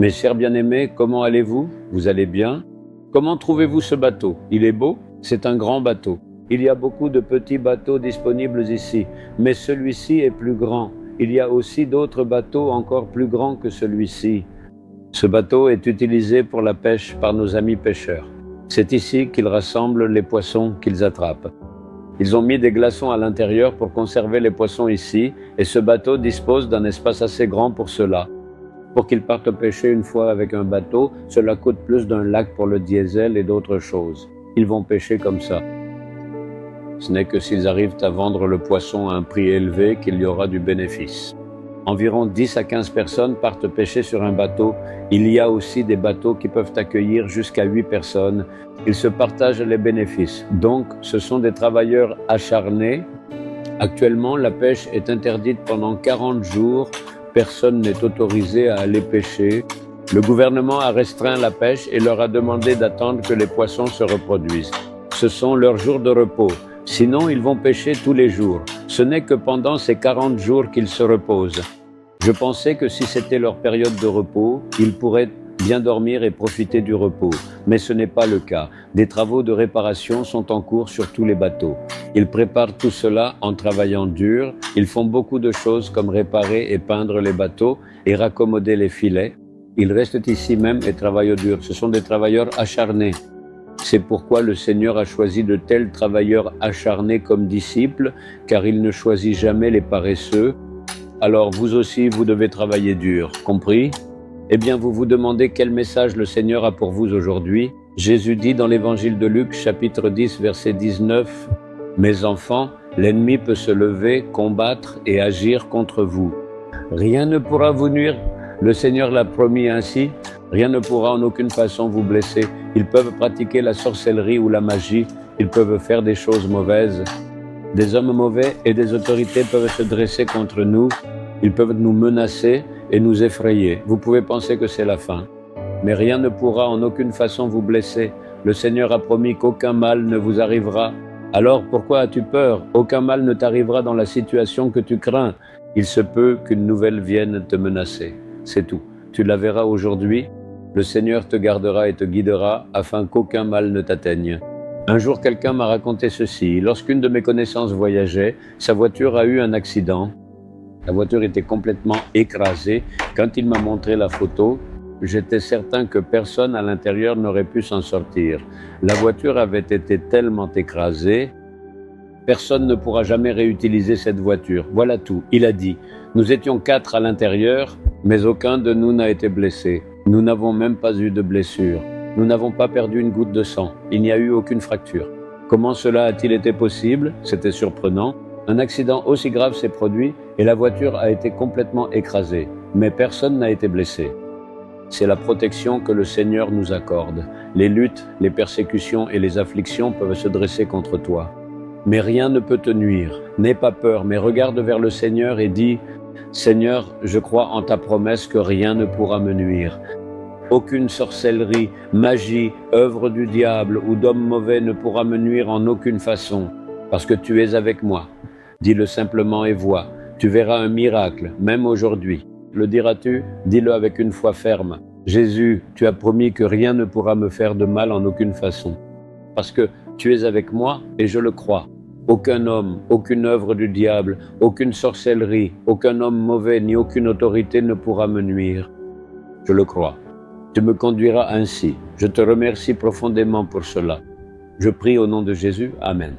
Mes chers bien-aimés, comment allez-vous? Vous allez bien? Comment trouvez-vous ce bateau? Il est beau? C'est un grand bateau. Il y a beaucoup de petits bateaux disponibles ici, mais celui-ci est plus grand. Il y a aussi d'autres bateaux encore plus grands que celui-ci. Ce bateau est utilisé pour la pêche par nos amis pêcheurs. C'est ici qu'ils rassemblent les poissons qu'ils attrapent. Ils ont mis des glaçons à l'intérieur pour conserver les poissons ici, et ce bateau dispose d'un espace assez grand pour cela. Pour qu'ils partent pêcher une fois avec un bateau, cela coûte plus d'un lac pour le diesel et d'autres choses. Ils vont pêcher comme ça. Ce n'est que s'ils arrivent à vendre le poisson à un prix élevé qu'il y aura du bénéfice. Environ 10 à 15 personnes partent pêcher sur un bateau. Il y a aussi des bateaux qui peuvent accueillir jusqu'à 8 personnes. Ils se partagent les bénéfices. Donc, ce sont des travailleurs acharnés. Actuellement, la pêche est interdite pendant 40 jours. Personne n'est autorisé à aller pêcher. Le gouvernement a restreint la pêche et leur a demandé d'attendre que les poissons se reproduisent. Ce sont leurs jours de repos. Sinon, ils vont pêcher tous les jours. Ce n'est que pendant ces 40 jours qu'ils se reposent. Je pensais que si c'était leur période de repos, ils pourraient bien dormir et profiter du repos. Mais ce n'est pas le cas. Des travaux de réparation sont en cours sur tous les bateaux. Ils préparent tout cela en travaillant dur. Ils font beaucoup de choses comme réparer et peindre les bateaux et raccommoder les filets. Ils restent ici même et travaillent dur. Ce sont des travailleurs acharnés. C'est pourquoi le Seigneur a choisi de tels travailleurs acharnés comme disciples, car il ne choisit jamais les paresseux. Alors vous aussi, vous devez travailler dur, compris? Eh bien, vous vous demandez quel message le Seigneur a pour vous aujourd'hui. Jésus dit dans l'évangile de Luc, chapitre 10, verset 19, « Mes enfants, l'ennemi peut se lever, combattre et agir contre vous. Rien ne pourra vous nuire. Le Seigneur l'a promis ainsi. Rien ne pourra en aucune façon vous blesser. Ils peuvent pratiquer la sorcellerie ou la magie. Ils peuvent faire des choses mauvaises. Des hommes mauvais et des autorités peuvent se dresser contre nous. Ils peuvent nous menacer et nous effrayer. Vous pouvez penser que c'est la fin. Mais rien ne pourra en aucune façon vous blesser. Le Seigneur a promis qu'aucun mal ne vous arrivera. Alors pourquoi as-tu peur? Aucun mal ne t'arrivera dans la situation que tu crains. Il se peut qu'une nouvelle vienne te menacer. C'est tout. Tu la verras aujourd'hui. Le Seigneur te gardera et te guidera afin qu'aucun mal ne t'atteigne. Un jour, quelqu'un m'a raconté ceci. Lorsqu'une de mes connaissances voyageait, sa voiture a eu un accident. La voiture était complètement écrasée. Quand il m'a montré la photo, j'étais certain que personne à l'intérieur n'aurait pu s'en sortir. La voiture avait été tellement écrasée, personne ne pourra jamais réutiliser cette voiture. Voilà tout. Il a dit, nous étions 4 à l'intérieur, mais aucun de nous n'a été blessé. Nous n'avons même pas eu de blessure. Nous n'avons pas perdu une goutte de sang. Il n'y a eu aucune fracture. Comment cela a-t-il été possible? C'était surprenant. Un accident aussi grave s'est produit et la voiture a été complètement écrasée. Mais personne n'a été blessé. C'est la protection que le Seigneur nous accorde. Les luttes, les persécutions et les afflictions peuvent se dresser contre toi. Mais rien ne peut te nuire. N'aie pas peur, mais regarde vers le Seigneur et dis « Seigneur, je crois en ta promesse que rien ne pourra me nuire. Aucune sorcellerie, magie, œuvre du diable ou d'homme mauvais ne pourra me nuire en aucune façon, parce que tu es avec moi. Dis-le simplement et vois. Tu verras un miracle, même aujourd'hui. Le diras-tu? Dis-le avec une foi ferme. Jésus, tu as promis que rien ne pourra me faire de mal en aucune façon, parce que tu es avec moi et je le crois. Aucun homme, aucune œuvre du diable, aucune sorcellerie, aucun homme mauvais ni aucune autorité ne pourra me nuire. Je le crois. Tu me conduiras ainsi. Je te remercie profondément pour cela. Je prie au nom de Jésus. Amen.